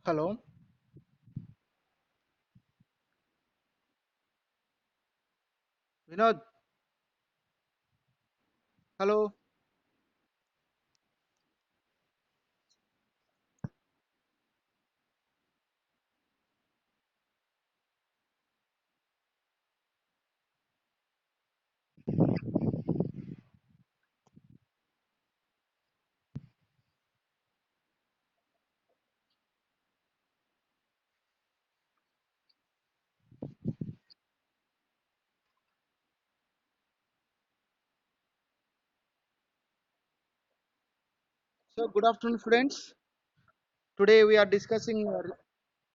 Hello, Vinod. Hello. So, good afternoon, friends. Today we are discussing.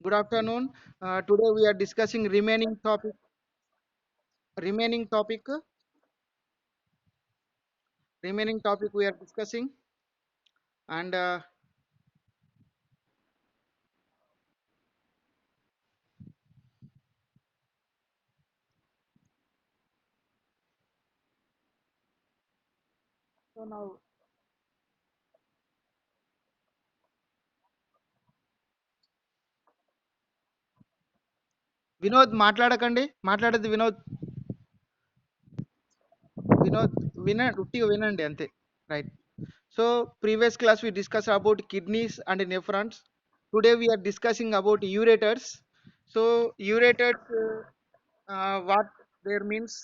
Good afternoon. Today we are discussing remaining topic. Remaining topic. Remaining topic we are discussing. And so now, Vinod మాట్లాడకండి మాట్లాడేది వినోద్ వినోద్ ఉట్టిగా వినండి అంతే right so previous class we discussed about kidneys and nephrons. Today we are discussing about ureters. So ureters, what there means.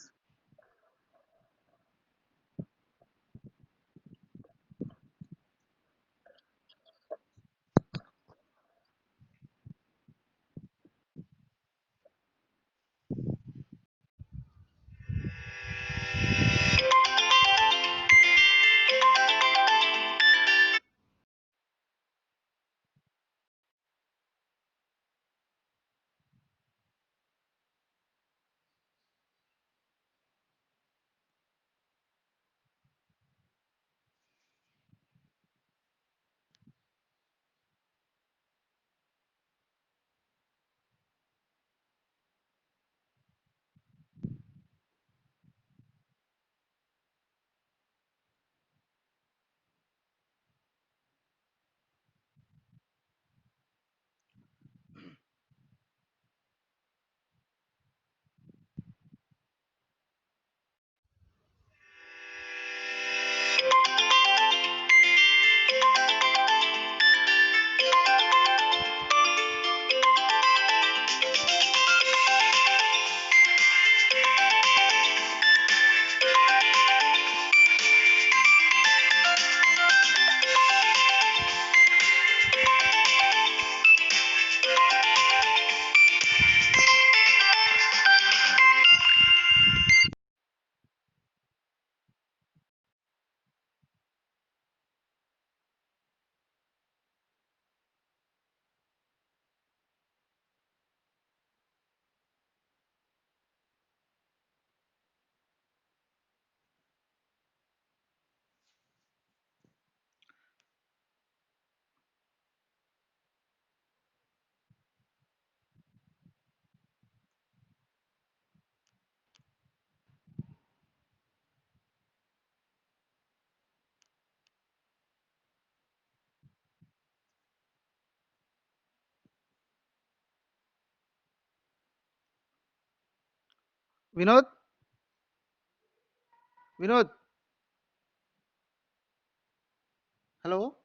Vinod, Vinod, hello.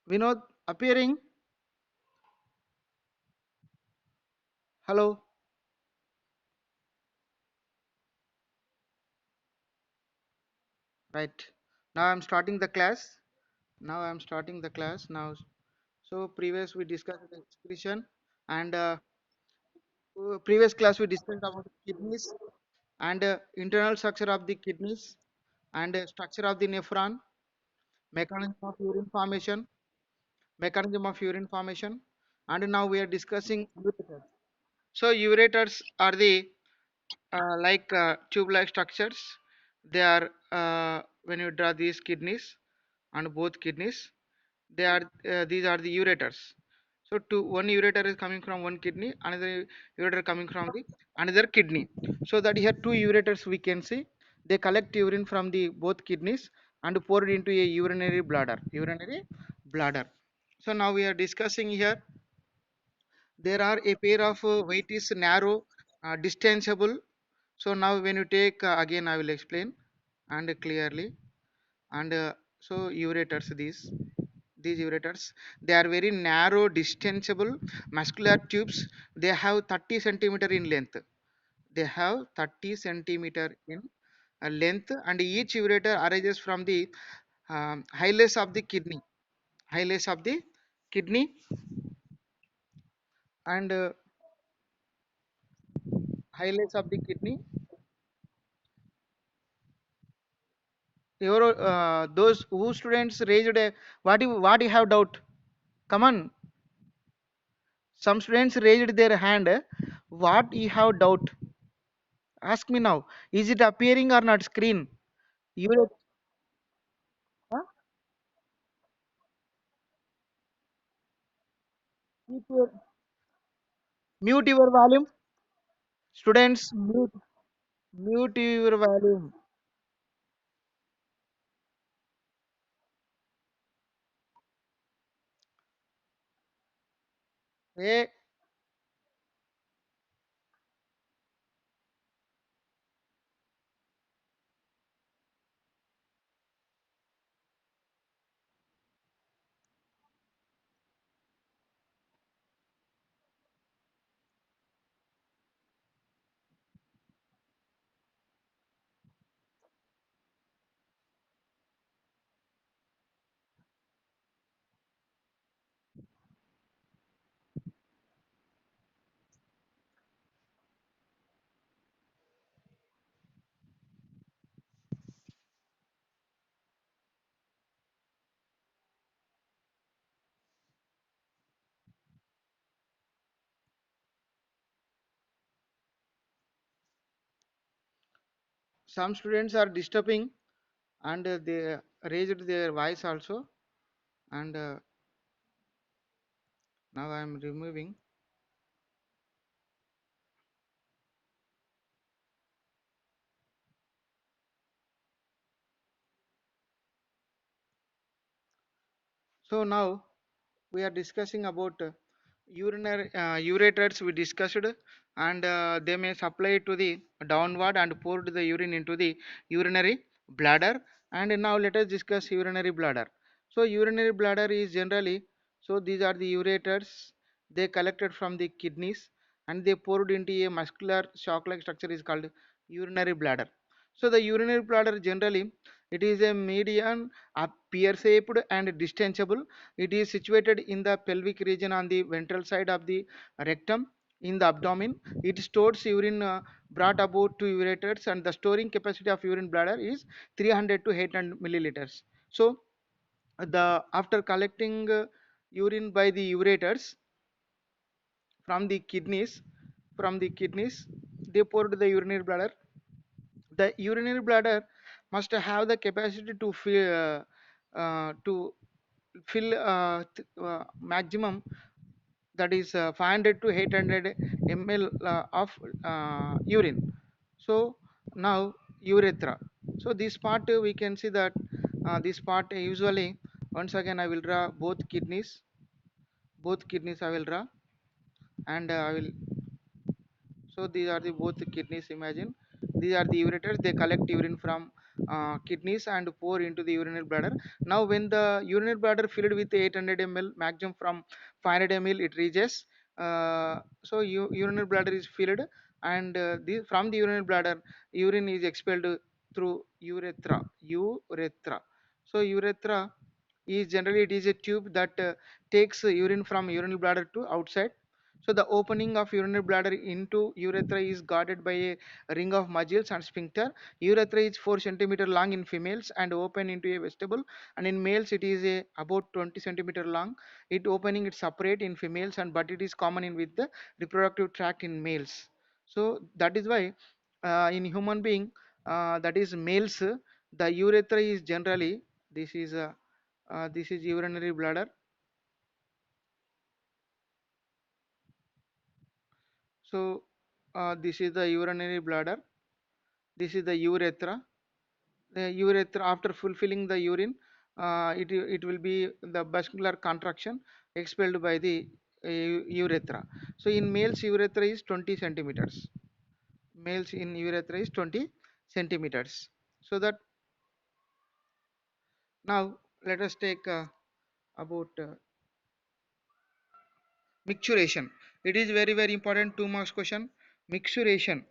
Vinod appearing. Hello. Right. Now I'm starting the class. Now I'm starting the class now. So previous we discussed the excretion and previous class we discussed about kidneys and internal structure of the kidneys. and structure of the nephron, mechanism of urine formation, and now we are discussing ureters. So ureters are the like tube-like structures. They are when you draw these kidneys and both kidneys, they are these are the ureters. So one ureter is coming from one kidney, another ureter coming from the another kidney. So that here two ureters we can see. They collect urine from the both kidneys and pour it into a urinary bladder. Urinary bladder. So now we are discussing here. There are a pair of weight is narrow, distanceable. So now when you take again I will explain and clearly and so ureters these ureters, they are very narrow distensible muscular tubes. They have 30 centimeter in length. They have 30 centimeter in length, and each ureter arises from the hilus of the kidney, hilus of the kidney, and hilus of the kidney. Those who students raised a, what you have doubt, come on. Some students raised their hand. What you have doubt? Ask me now. Is it appearing or not screen? You will, huh? Keep mute your volume. Students, mute your volume. Hey, some students are disturbing and they raised their voice also. And now I am removing. So now we are discussing about urinary ureters we discussed, and they may supply to the downward and poured the urine into the urinary bladder. And now let us discuss urinary bladder. So urinary bladder is generally, so these are the ureters. They collected from the kidneys and they poured into a muscular shock like structure is called urinary bladder. So the urinary bladder generally, it is a median, pear shaped and distensible. It is situated in the pelvic region on the ventral side of the rectum in the abdomen. It stores urine brought about to ureters, and the storing capacity of urine bladder is 300 to 800 milliliters. So the after collecting urine by the ureters from the kidneys, they poured the urinary bladder. The urinary bladder must have the capacity to fill maximum, that is 500 to 800 ml of urine. So now urethra. So this part we can see that this part usually, once again I will draw both kidneys I will draw, and I will, so these are the both kidneys, imagine these are the ureters. They collect urine from kidneys and pour into the urinary bladder. Now when the urinary bladder filled with 800 ml maximum from 500 ml it reaches, so urinary bladder is filled, and from the urinary bladder urine is expelled through urethra. So urethra is generally, it is a tube that takes urine from urinary bladder to outside. So the opening of urinary bladder into urethra is guarded by a ring of muscles and sphincter. Urethra is 4 centimeter long in females and open into a vestibule, and in males it is about 20 centimeter long. It opening is separate in females, and but it is common in with the reproductive tract in males. So that is why in human being, that is males, the urethra is generally, this is urinary bladder. So this is the urinary bladder. This is the urethra. The urethra, after fulfilling the urine, it will be the vascular contraction expelled by the urethra. So in males, urethra is 20 centimeters. Males in urethra is 20 centimeters. So that now let us take about micturition. It is very very important 2 marks question. Micturition.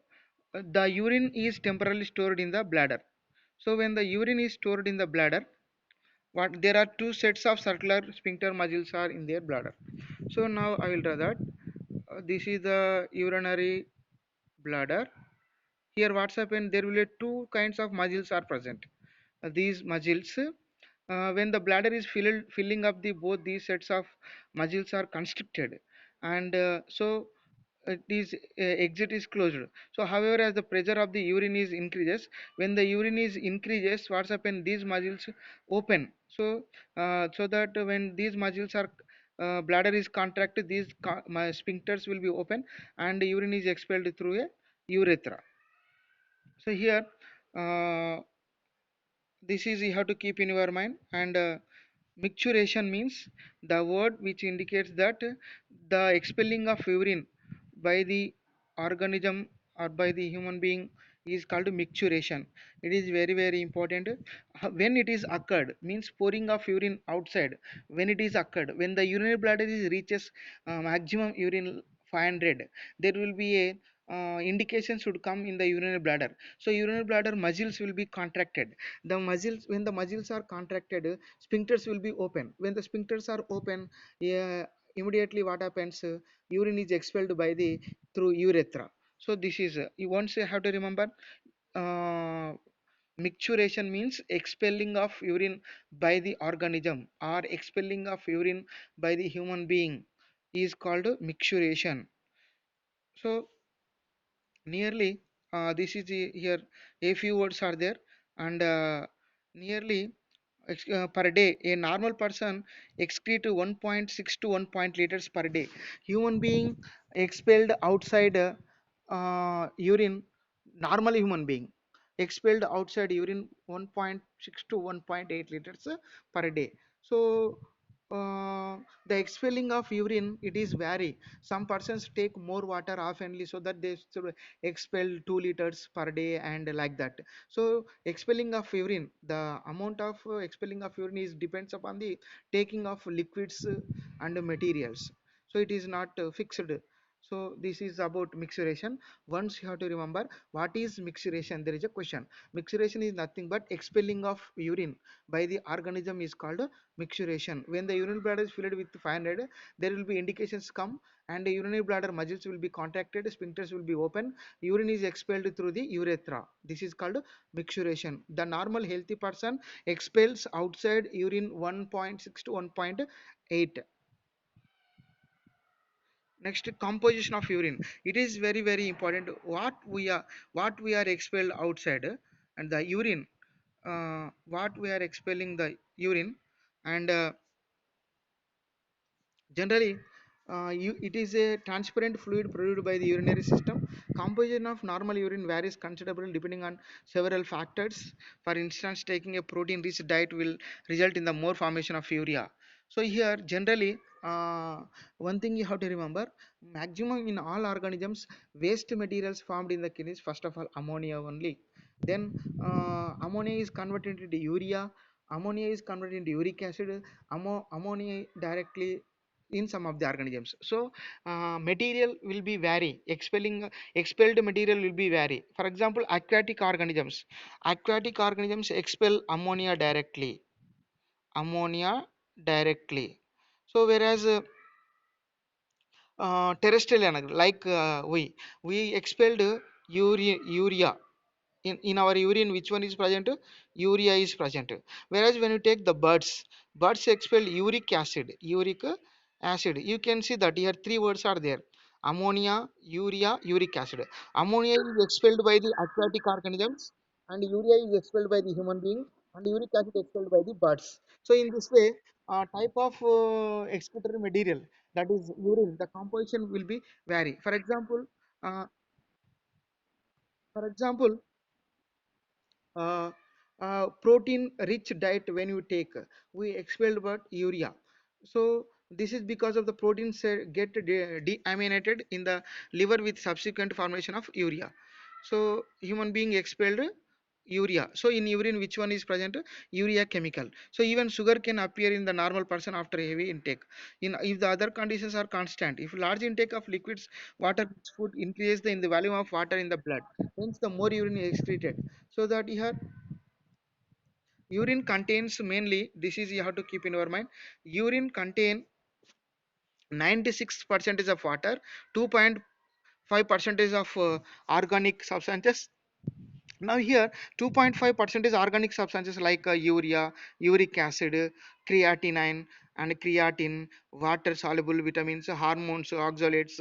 The urine is temporarily stored in the bladder. So when the urine is stored in the bladder, what there are two sets of circular sphincter muscles are in their bladder. So now I will draw that. This is the urinary bladder. Here what's happened, there will be two kinds of muscles are present. These muscles, when the bladder is filling up, the both these sets of muscles are constricted, and so it is exit is closed. So however, as the pressure of the urine is increases, when the urine is increases, what's happened, these muscles open. So so that when these muscles are bladder is contracted, these my sphincters will be open and urine is expelled through a urethra. So here this is you have to keep in your mind. And micturition means the word which indicates that the expelling of urine by the organism or by the human being is called micturition. It is very very important. When it is occurred means pouring of urine outside. When it is occurred, when the urinary bladder is reaches maximum urine 500, there will be a indication should come in the urinary bladder. So urinary bladder muscles will be contracted. The muscles, when the muscles are contracted, sphincters will be open. When the sphincters are open, immediately what happens, urine is expelled by the through urethra. So this is you once you have to remember, uh, micturition means expelling of urine by the organism or expelling of urine by the human being is called micturition. So nearly this is here a few words are there. And nearly per day a normal person excrete 1.6 to 1 point liters per day. Human being expelled outside urine, normal human being expelled outside urine 1.6 to 1.8 liters per day. So uh, the expelling of urine, it is vary. Some persons take more water oftenly, so that they should expel 2 liters per day and like that. So expelling of urine, the amount of expelling of urine is depends upon the taking of liquids and materials. So it is not fixed. So this is about mixturation. Once you have to remember what is mixturation, there is a question. Mixturation is nothing but expelling of urine by the organism is called mixturation. When the urinary bladder is filled with 500, there will be indications come, and the urinary bladder muscles will be contracted, sphincters will be open, urine is expelled through the urethra. This is called micturition. The normal healthy person expels outside urine 1.6 to 1.8. Next, composition of urine. It is very very important what we are expelled outside, and the urine, what we are expelling the urine. And generally, it is a transparent fluid produced by the urinary system. Composition of normal urine varies considerably depending on several factors. For instance, taking a protein-rich diet will result in the more formation of urea. So here, generally, one thing you have to remember: maximum in all organisms, waste materials formed in the kidneys. First of all, ammonia only. Then ammonia is converted into urea. Ammonia is converted into uric acid. Ammonia directly in some of the organisms. So material will be vary, expelled material will be vary. For example, aquatic organisms expel ammonia directly. So whereas terrestrial animal, like we expelled urea in our urine. Which one is present? Urea is present. Whereas when you take the birds expel uric acid. You can see that here three words are there: ammonia, urea, uric acid. Ammonia is expelled by the aquatic organisms, and urea is expelled by the human being, and uric acid expelled by the birds. So in this way, type of excretory material, that is urine, the composition will be vary. Uh, for example, uh, protein rich diet, when you take, we expelled but urea. So this is because of the proteins get deaminated in the liver with subsequent formation of urea. So human being expelled urea. So in urine, which one is present? Urea chemical. So even sugar can appear in the normal person after heavy intake, in if the other conditions are constant. If large intake of liquids, water food increases in the volume of water in the blood, hence the more urine is excreted. So that here urine contains mainly, this is you have to keep in your mind, urine contain 96 percentage of water, 2.5 percentage of organic substances. Now here 2.5% is organic substances like urea, uric acid, creatinine and creatine, water soluble vitamins, hormones, oxalates,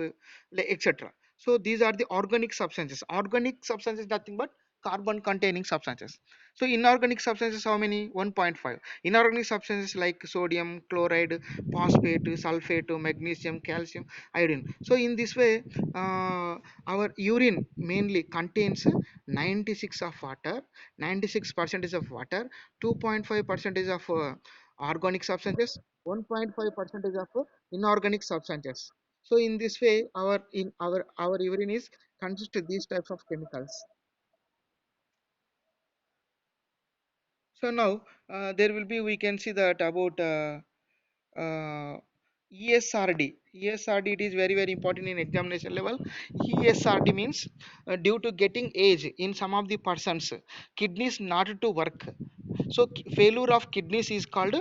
etc. So these are the organic substances. Organic substances nothing but carbon containing substances. So inorganic substances how many? 1.5. Inorganic substances like sodium, chloride, phosphate, sulfate, magnesium, calcium, iodine. So in this way, our urine mainly contains 96 of water, 96 percentage of water, 2.5 percentage of organic substances, 1.5 percentage of inorganic substances. So in this way, our urine is consist of these types of chemicals. So now there will be, we can see that about ESRD. ESRD, it is very very important in examination level. ESRD means due to getting age in some of the persons, kidneys not to work. So failure of kidneys is called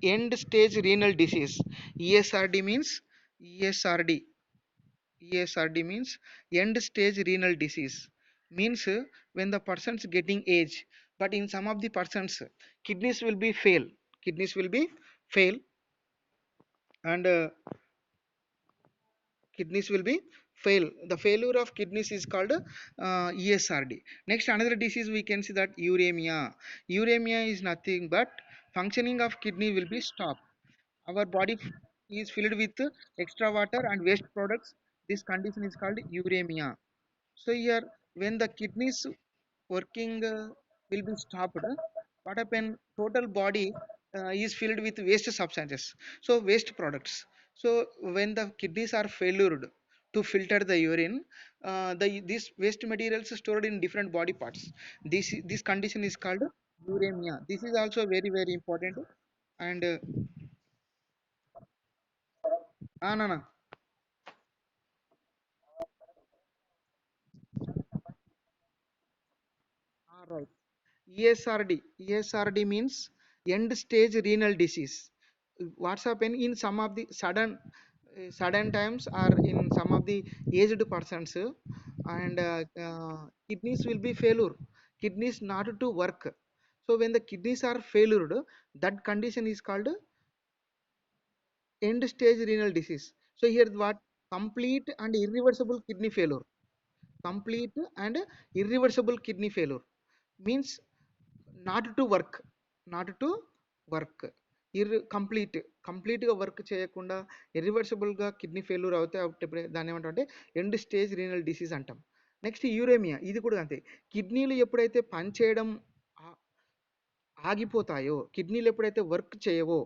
end stage renal disease. ESRD means ESRD. ESRD means end stage renal disease. Means when the person's getting age, but in some of the persons, kidneys will be fail. Kidneys will be fail, and kidneys will be fail. The failure of kidneys is called ESRD. Next, another disease we can see that uremia. Uremia is nothing but functioning of kidney will be stopped. Our body is filled with extra water and waste products. This condition is called uremia. So here, when the kidneys working will be stopped, what happen? Total body is filled with waste substances. So waste products. So when the kidneys are failured to filter the urine, these waste materials stored in different body parts. This condition is called uremia. This is also very very important. And no no. All right. ESRD. ESRD means end stage renal disease. What's happened in some of the sudden times, or in some of the aged persons, and kidneys will be failure. Kidneys not to work. So when the kidneys are failured, that condition is called end stage renal disease. So here what? Complete and irreversible kidney failure. Complete and irreversible kidney failure means not to work, not to work complete కంప్లీట్గా work చేయకుండా ఇర్రివర్సిబుల్గా kidney failure అవుతే అప్పుడు దాన్ని ఏమంటాం అంటే end stage renal disease అంటాం. Next యూరేమియా, ఇది కూడా అంతే. కిడ్నీలు ఎప్పుడైతే పనిచేయడం ఆగిపోతాయో, కిడ్నీలు ఎప్పుడైతే వర్క్ చేయవో,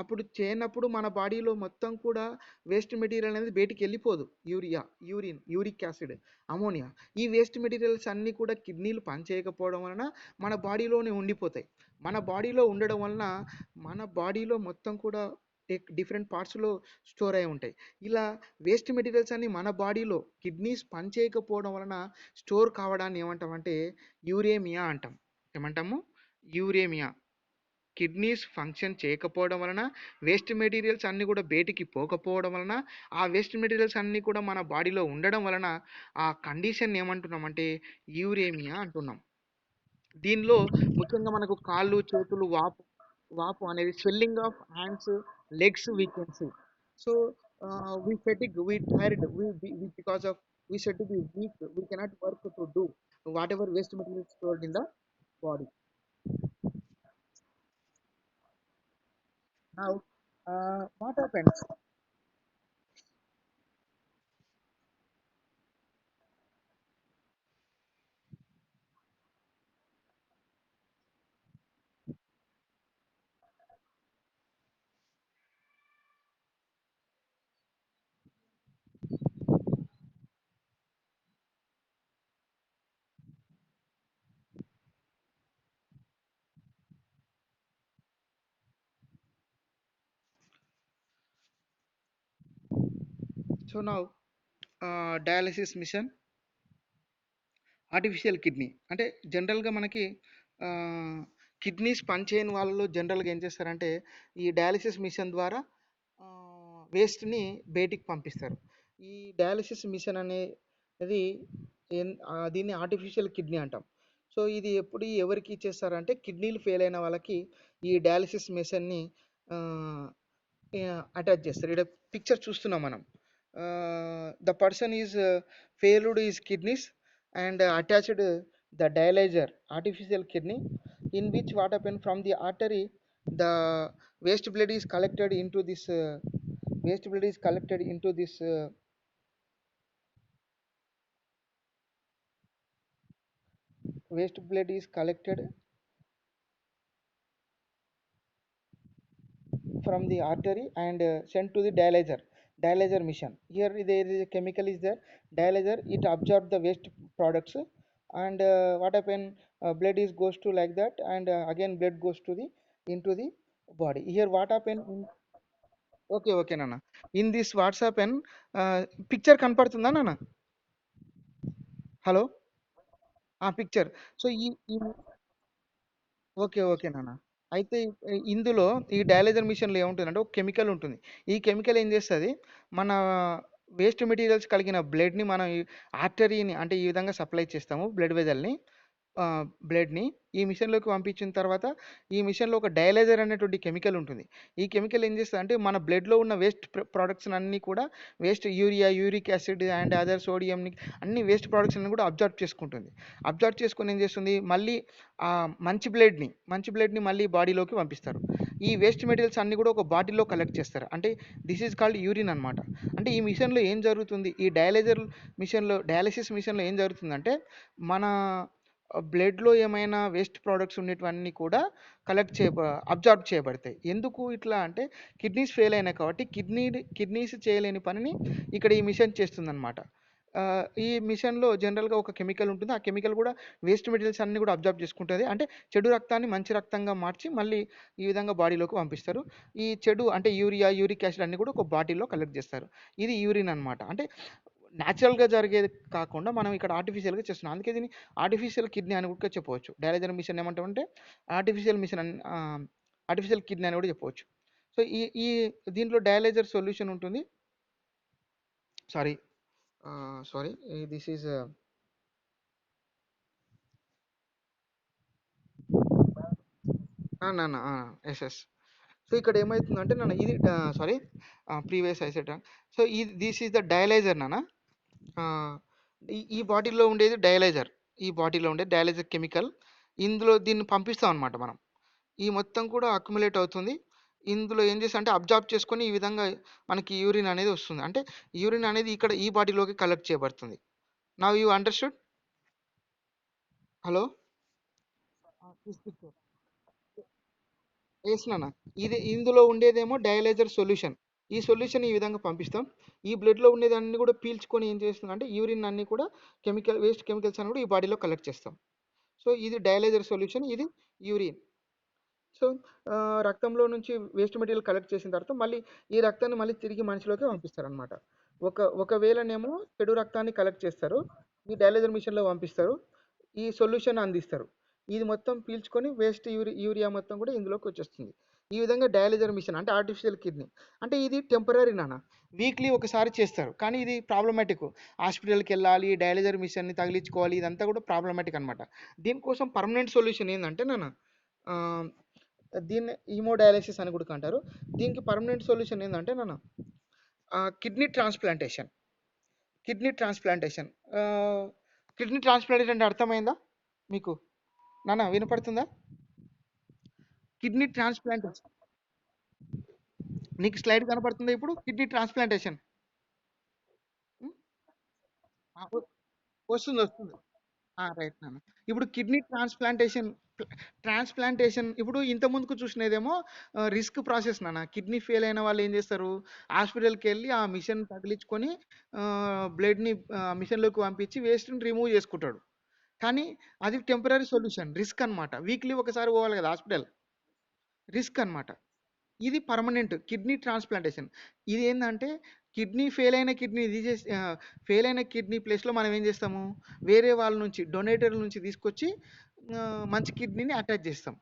అప్పుడు చేయనప్పుడు మన బాడీలో మొత్తం కూడా వేస్ట్ మెటీరియల్ అనేది బయటికి వెళ్ళిపోదు. Urea, urine, uric acid, ammonia, ఈ వేస్ట్ మెటీరియల్స్ అన్నీ కూడా కిడ్నీలు పనిచేయకపోవడం వలన మన బాడీలోనే ఉండిపోతాయి. మన బాడీలో ఉండడం వలన మన బాడీలో మొత్తం కూడా డిఫరెంట్ పార్ట్స్లో స్టోర్ అయి ఉంటాయి. ఇలా వేస్ట్ మెటీరియల్స్ అన్ని మన బాడీలో కిడ్నీస్ పనిచేయకపోవడం వలన స్టోర్ కావడాన్ని ఏమంటామంటే యూరేమియా అంటాం. ఏమంటాము? యూరేమియా. కిడ్నీస్ ఫంక్షన్ చేయకపోవడం వలన వేస్ట్ మెటీరియల్స్ అన్నీ కూడా బయటికి పోకపోవడం వలన ఆ వేస్ట్ మెటీరియల్స్ అన్నీ కూడా మన బాడీలో ఉండడం వలన ఆ కండిషన్ ఏమంటున్నామంటే యూరేమియా అంటున్నాం. దీనిలో ముఖ్యంగా మనకు కాళ్ళు చేతులు వాపు వాపు అనేది swelling of hands legs we can see. So we fatigue, we tired, we because of we said to be weak, we cannot work to do whatever waste material is stored in the body. Now what happens? So now dialysis mission, artificial kidney అంటే జనరల్గా మనకి kidneys పనిచేయని వాళ్ళలో జనరల్గా ఏం చేస్తారంటే ఈ dialysis machine ద్వారా వేస్ట్ని బయటికి పంపిస్తారు. ఈ డయాలిసిస్ మిషన్ అనేది దీన్ని ఆర్టిఫిషియల్ కిడ్నీ అంటాం. సో ఇది ఎప్పుడు ఎవరికి ఇచ్చేస్తారంటే కిడ్నీలు ఫెయిల్ అయిన వాళ్ళకి ఈ డయాలిసిస్ మిషన్ని అటాచ్ చేస్తారు. ఇక్కడ పిక్చర్ చూస్తున్నాం మనం. The person is failed is kidneys and attached the dialyzer artificial kidney, in which what happen from the artery the waste blood is collected into this waste blood is collected into this waste blood is collected from the artery and sent to the dialyzer machine. Here there is a chemical is there, dialyzer it absorb the waste products and what happen, blood is goes to like that and again blood goes to the into the body. Here what happen in, okay okay nana, in this what's happen, picture కనపడుతుందా నాన్న? Hello, ఆ picture. So ఈ okay okay నాన్న. అయితే ఇందులో ఈ డయాలైజర్ మిషన్లో ఏముంటుందంటే ఒక కెమికల్ ఉంటుంది. ఈ కెమికల్ ఏం చేస్తుంది, మన వేస్ట్ మెటీరియల్స్ కలిగిన బ్లడ్ని మనం ఆర్టరీని అంటే ఈ విధంగా సప్లై చేస్తాము బ్లడ్ వెజల్ని, బ్లడ్ని ఈ మిషన్లోకి పంపించిన తర్వాత ఈ మిషన్లో ఒక డయలైజర్ అనేటువంటి కెమికల్ ఉంటుంది. ఈ కెమికల్ ఏం చేస్తుంది అంటే మన బ్లడ్లో ఉన్న వేస్ట్ ప్రోడక్ట్స్ అన్నీ కూడా waste urea, uric acid and other సోడియంని అన్ని వేస్ట్ ప్రోడక్ట్స్ అన్ని కూడా అబ్జర్వ్ చేసుకుంటుంది. అబ్జర్వ్ చేసుకొని ఏం చేస్తుంది, మళ్ళీ ఆ మంచి బ్లడ్ని మళ్ళీ బాడీలోకి పంపిస్తారు. ఈ వేస్ట్ మెటీరియల్స్ అన్నీ కూడా ఒక బాటిల్లో కలెక్ట్ చేస్తారు. అంటే దిస్ ఈజ్ కాల్డ్ యూరిన్ అనమాట. అంటే ఈ మిషన్లో ఏం జరుగుతుంది, ఈ డయాలిసిస్ మిషన్లో ఏం జరుగుతుందంటే మన బ్లడ్లో ఏమైనా వేస్ట్ ప్రోడక్ట్స్ ఉండేటివన్నీ కూడా అబ్జార్బ్ చేయబడతాయి. ఎందుకు ఇట్లా అంటే కిడ్నీస్ ఫెయిల్ అయినాయి కాబట్టి కిడ్నీస్ చేయలేని పనిని ఇక్కడ ఈ మిషన్ చేస్తుందన్నమాట. ఈ మిషన్లో జనరల్గా ఒక కెమికల్ ఉంటుంది. ఆ కెమికల్ కూడా వేస్ట్ మెటీరియల్స్ అన్ని కూడా అబ్జర్బ్ చేసుకుంటుంది. అంటే చెడు రక్తాన్ని మంచి రక్తంగా మార్చి మళ్ళీ ఈ విధంగా బాడీలోకి పంపిస్తారు. ఈ చెడు అంటే యూరియా, యూరిక్ యాసిడ్ అన్ని కూడా ఒక బాటిల్లో కలెక్ట్ చేస్తారు. ఇది యూరిన్ అనమాట. అంటే న్యాచురల్గా జరిగేది కాకుండా మనం ఇక్కడ ఆర్టిఫిషియల్గా చేస్తున్నాం. అందుకే దీన్ని ఆర్టిఫిషియల్ కిడ్నీ అని కూడా చెప్పవచ్చు. డయాలైజర్ మిషన్ ఏమంటామంటే ఆర్టిఫిషియల్ మిషన్ అని, ఆర్టిఫిషియల్ కిడ్నీ అని కూడా చెప్పవచ్చు. సో ఈ ఈ దీంట్లో డయాలైజర్ సొల్యూషన్ ఉంటుంది. సారీ సారీ దిస్ ఈజ్ నాన్న, ఎస్ ఎస్. సో ఇక్కడ ఏమవుతుందంటే నాన్న ఇది sorry previous ICET. So this is the dialyser నాన్న. ఈ బాటిల్లో ఉండేది డయలైజర్. ఈ బాటిల్లో ఉండే డయలైజర్ కెమికల్ ఇందులో దీన్ని పంపిస్తాం అనమాట మనం. ఈ మొత్తం కూడా అక్యుములేట్ అవుతుంది. ఇందులో ఏం చేస్తా అంటే అబ్జార్బ్ చేసుకొని ఈ విధంగా మనకి యూరిన్ అనేది వస్తుంది. అంటే యూరిన్ అనేది ఇక్కడ ఈ బాటిలోకి కలెక్ట్ చేయబడుతుంది. Now you understood? హలో, వేసినానా? ఇది ఇందులో ఉండేదేమో డయలైజర్ సొల్యూషన్. ఈ సొల్యూషన్ ఈ విధంగా పంపిస్తాం. ఈ బ్లడ్లో ఉండేదాన్ని కూడా పీల్చుకొని ఏం చేస్తుంది అంటే యూరిన్ అన్ని కూడా వేస్ట్ కెమికల్స్ అన్ని కూడా ఈ బాడీలో కలెక్ట్ చేస్తాం. సో ఇది డయలైజర్ సొల్యూషన్, ఇది యూరిన్. సో రక్తంలో నుంచి వేస్ట్ మెటీరియల్ కలెక్ట్ చేసిన తర్వాత మళ్ళీ ఈ రక్తాన్ని మళ్ళీ తిరిగి మనిషిలోకి పంపిస్తారనమాట. ఒకవేళనేమో చెడు రక్తాన్ని కలెక్ట్ చేస్తారు, ఈ డయాలైజర్ మిషన్లో పంపిస్తారు, ఈ సొల్యూషన్ అందిస్తారు. ఇది మొత్తం పీల్చుకొని వేస్ట్ యూరియా మొత్తం కూడా ఇందులోకి వచ్చేస్తుంది. ఈ విధంగా డయాలజర్ మిషన్ అంటే ఆర్టిఫిషియల్ కిడ్నీ అంటే ఇది టెంపరీ నాన్న, వీక్లీ ఒకసారి చేస్తారు. కానీ ఇది ప్రాబ్లమాటిక్, హాస్పిటల్కి వెళ్ళాలి, డయాలజర్ మిషన్ని తగిలించుకోవాలి, ఇదంతా కూడా ప్రాబ్లమాటిక్ అనమాట. దీనికోసం పర్మనెంట్ సొల్యూషన్ ఏంటంటే నాన్న, ఆ, దీన్ని హీమోడయాలసిస్ అని కూడా అంటారు. దీనికి పర్మనెంట్ సొల్యూషన్ ఏంటంటే నాన్న, kidney transplantation. Kidney transplantation kidney transplantation అంటే అర్థమైందా మీకు నాన్న, వినపడుతుందా? కిడ్నీ ట్రాన్స్ప్లాంటేషన్ నీకు స్లైడ్ కనపడుతుందా ఇప్పుడు? కిడ్నీ ట్రాన్స్ప్లాంటేషన్ వస్తుంది వస్తుంది. రైట్ నాన్న. ఇప్పుడు కిడ్నీ ట్రాన్స్ప్లాంటేషన్, ట్రాన్స్ప్లాంటేషన్ ఇప్పుడు ఇంత ముందుకు చూసినదేమో రిస్క్ ప్రాసెస్ నాన్న. కిడ్నీ ఫెయిల్ అయిన వాళ్ళు ఏం చేస్తారు, హాస్పిటల్కి వెళ్ళి ఆ మిషన్ తగిలించుకొని బ్లడ్ని మిషన్లోకి పంపించి వేస్ట్ని రిమూవ్ చేసుకుంటాడు. కానీ అది టెంపరీ సొల్యూషన్, రిస్క్ అన్నమాట. వీక్లీ ఒకసారి పోవాలి కదా హాస్పిటల్, రిస్క్ అన్నమాట. ఇది పర్మనెంట్ కిడ్నీ ట్రాన్స్ప్లాంటేషన్. ఇది ఏంటంటే కిడ్నీ ఫెయిల్ అయిన కిడ్నీ తీసేసి ఫెయిల్ అయిన కిడ్నీ ప్లేస్లో మనం ఏం చేస్తాము, వేరే వాళ్ళ నుంచి డొనేటర్ల నుంచి తీసుకొచ్చి ఆ, మంచి కిడ్నీని అటాచ్ చేస్తాం.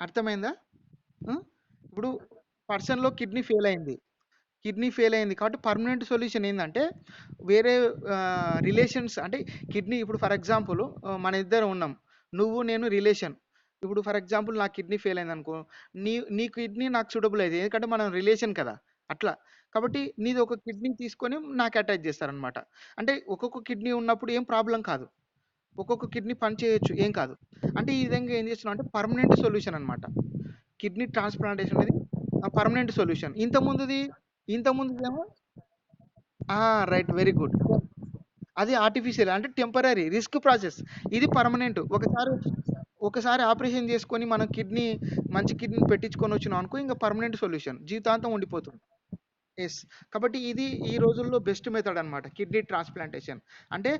అర్థమైందా? ఆ? ఇప్పుడు పర్సన్లో కిడ్నీ ఫెయిల్ అయింది కాబట్టి పర్మనెంట్ సొల్యూషన్ ఏంటంటే వేరే రిలేషన్స్ అంటే కిడ్నీ ఇప్పుడు ఫర్ ఎగ్జాంపుల్ మన ఇద్దరం ఉన్నాం, నువ్వు నేను రిలేషన్. ఇప్పుడు ఫర్ ఎగ్జాంపుల్ నా కిడ్నీ ఫెయిల్ అయింది అనుకో, నీ కిడ్నీ నాకు సూటబుల్ అయింది ఎందుకంటే మనం రిలేషన్ కదా, అట్లా. కాబట్టి నీది ఒక కిడ్నీ తీసుకొని నాకు అటాచ్ చేస్తారనమాట. అంటే ఒక్కొక్క కిడ్నీ ఉన్నప్పుడు ఏం ప్రాబ్లం కాదు, ఒక్కొక్క కిడ్నీ పని చేయొచ్చు, ఏం కాదు. అంటే ఈ విధంగా ఏం చేస్తున్నాం అంటే పర్మనెంట్ సొల్యూషన్ అనమాట. కిడ్నీ ట్రాన్స్ప్లాంటేషన్ అనేది పర్మనెంట్ సొల్యూషన్. ఇంత ముందుదేమో రైట్, వెరీ గుడ్. అది ఆర్టిఫిషియల్ అంటే టెంపరీ రిస్క్ ప్రాసెస్. ఇది పర్మనెంట్. ఒకసారి ఆపరేషన్ చేసుకొని మనం మంచి కిడ్నీ పెట్టించుకొని వచ్చినాం అనుకో, ఇంకా పర్మనెంట్ సొల్యూషన్, జీవితాంతం ఉండిపోతుంది. ఎస్. కాబట్టి ఇది ఈ రోజుల్లో బెస్ట్ మెథడ్ అన్నమాట కిడ్నీ ట్రాన్స్ప్లాంటేషన్. అంటే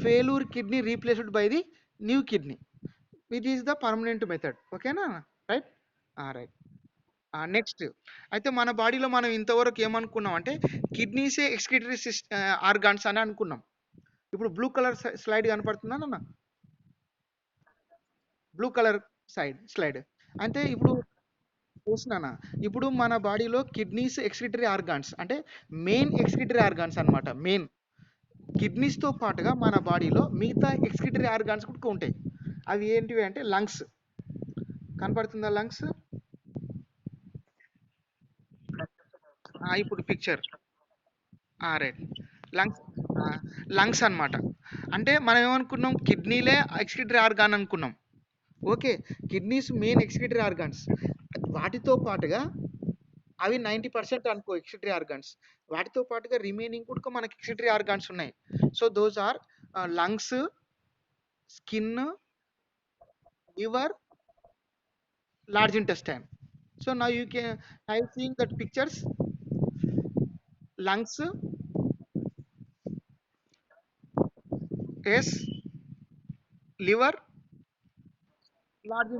failure kidney replaced by the new kidney, which is the permanent method. ఓకేనా? రైట్. రైట్. నెక్స్ట్ అయితే మన బాడీలో మనం ఇంతవరకు ఏమనుకున్నాం అంటే కిడ్నీసే ఎక్స్క్రిటరీ ఆర్గాన్స్ అని అనుకున్నాం. ఇప్పుడు బ్లూ కలర్ స్లైడ్ కనపడుతుందా నాన్న? బ్లూ కలర్ స్లైడ్ అంటే ఇప్పుడు చూసినానా, ఇప్పుడు మన బాడీలో కిడ్నీస్ ఎక్స్క్రిటరీ ఆర్గాన్స్ అంటే మెయిన్ ఎక్స్క్రిటరీ ఆర్గాన్స్ అన్నమాట. మెయిన్ కిడ్నీస్తో పాటుగా మన బాడీలో మిగతా ఎక్స్క్రిటరీ ఆర్గాన్స్ కూడా ఉంటాయి. అవి ఏంటివి అంటే లంగ్స్. కనపడుతుందా లంగ్స్? ఇప్పుడు పిక్చర్. రైట్. లంగ్స్. లంగ్స్ అన్నమాట. అంటే మనం ఏమనుకున్నాం, కిడ్నీలే ఎక్స్క్రిటరీ ఆర్గాన్ అనుకున్నాం. Okay, kidneys main excretory organs. వాటితో పాటుగా అవి 90% అనుకో ఎక్స్క్రిటరీ ఆర్గాన్స్. వాటితో పాటుగా రిమైనింగ్ కూడా మనకి ఎక్స్క్రిటరీ ఆర్గాన్స్ ఉన్నాయి. So those are lungs, skin, liver, large intestine. So now you can I seeing that pictures. Lungs, yes, liver, large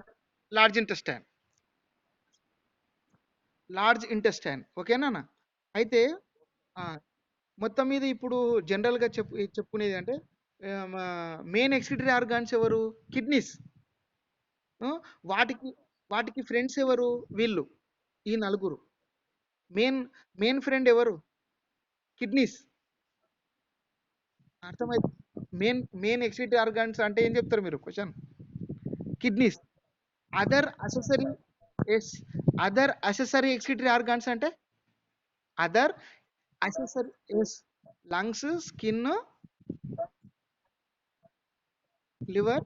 large intestine. ఓకేనా? అయితే ఆ, మొత్తం మీద ఇప్పుడు జనరల్గా చెప్పుకునేది అంటే మెయిన్ ఎక్స్క్రిటరీ ఆర్గాన్స్ ఎవరు? కిడ్నీస్. వాటికి వాటికి ఫ్రెండ్స్ ఎవరు? వీళ్ళు, ఈ నలుగురు. మెయిన్ మెయిన్ ఫ్రెండ్ ఎవరు? కిడ్నీస్. అర్థమైంది. మెయిన్ ఎక్స్క్రిటరీ ఆర్గాన్స్ అంటే ఏం చెప్తారు మీరు? Question. Kidneys. Other accessory. Yes. Other accessory excretory organs అంటే other accessory. Yes. Lungs, skin, liver,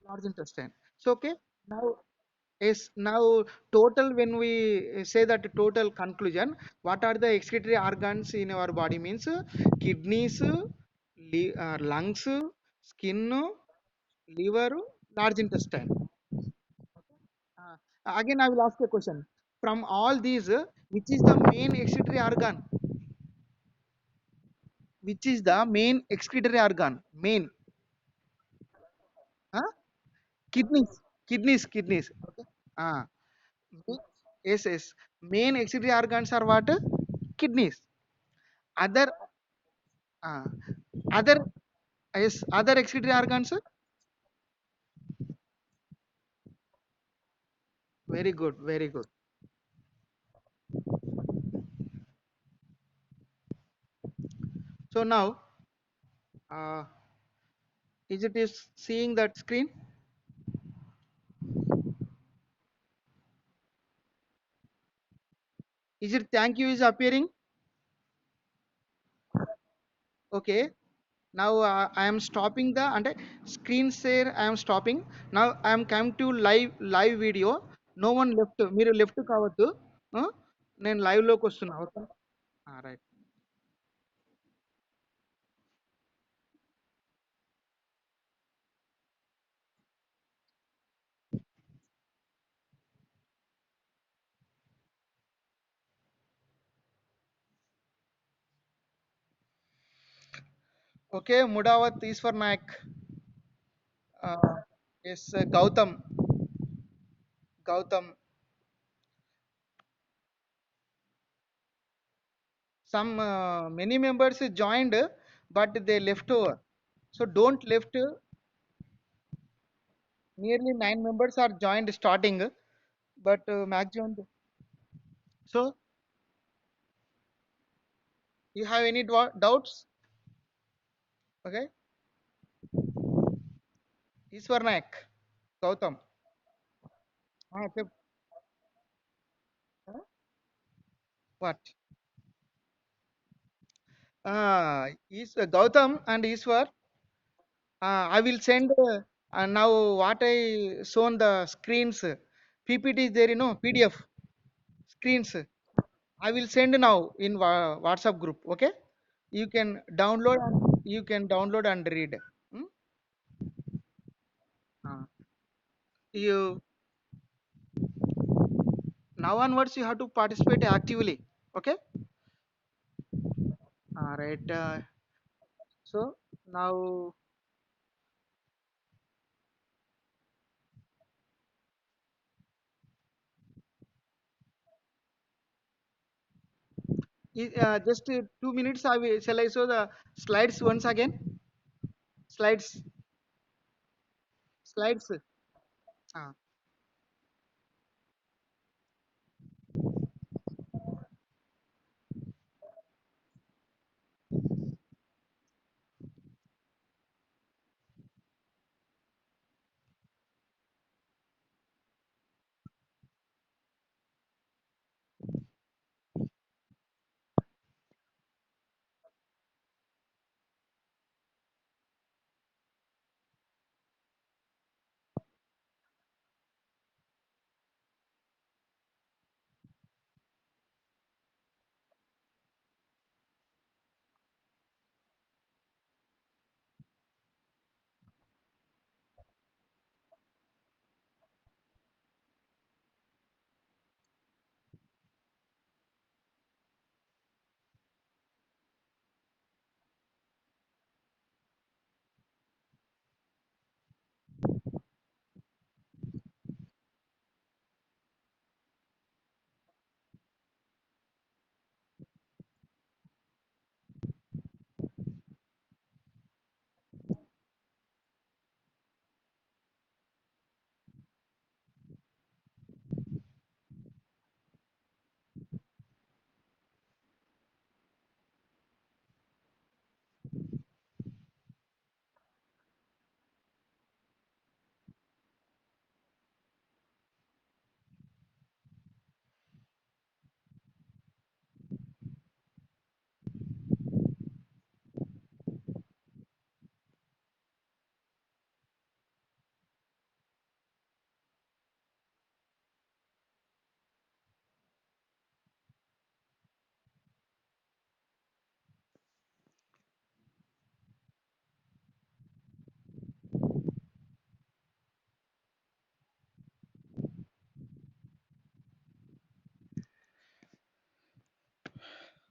large intestine. So okay, now yes, now total when we say that total conclusion, what are the excretory organs in our body means kidneys, lungs, skin, liver, large intestine. Uh, Again, I will ask a question. From all these, which is the main excretory organ? Which is the main excretory organ? Main, huh? Kidneys. Kidneys. Okay. Ah. Yes, yes. Main excretory organs are what? Kidneys. Other, uh, other, yes, other excretory organs. Very good, very good. So now, uh, is it is seeing that screen? Is it thank you is appearing? Okay. Now I am stopping the and screen share. I am stopping. Now I am coming to live video. No one left. మీరు left కావద్దు. నేను live లోకి వస్తున్నా. Okay. Right. Okay. Mudavath Eshwar Naik. S Gautam. Gautam. Some many members joined, but they left over. So don't left. Nearly 9 members are joined starting, but maximum. So you have any doubts? Okay. Iswar Naik. Gautam. Chep. What? Is Gautam and Iswar. I will send now what I shown the screens. PPT is there, PDF screens. I will send now in WhatsApp group. Okay, you can download and read. Hmm? Uh, you now onwards you have to participate actively. Okay. All right. So now just 2 minutes. Shall I show the slides once again? Slides, slides. Uh,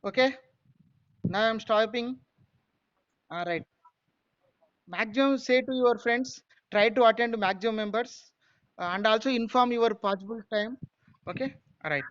okay. Now I'm stopping. All right. Maximum say to your friends. Try to attend maximum members, and also inform your possible time. Okay. All right.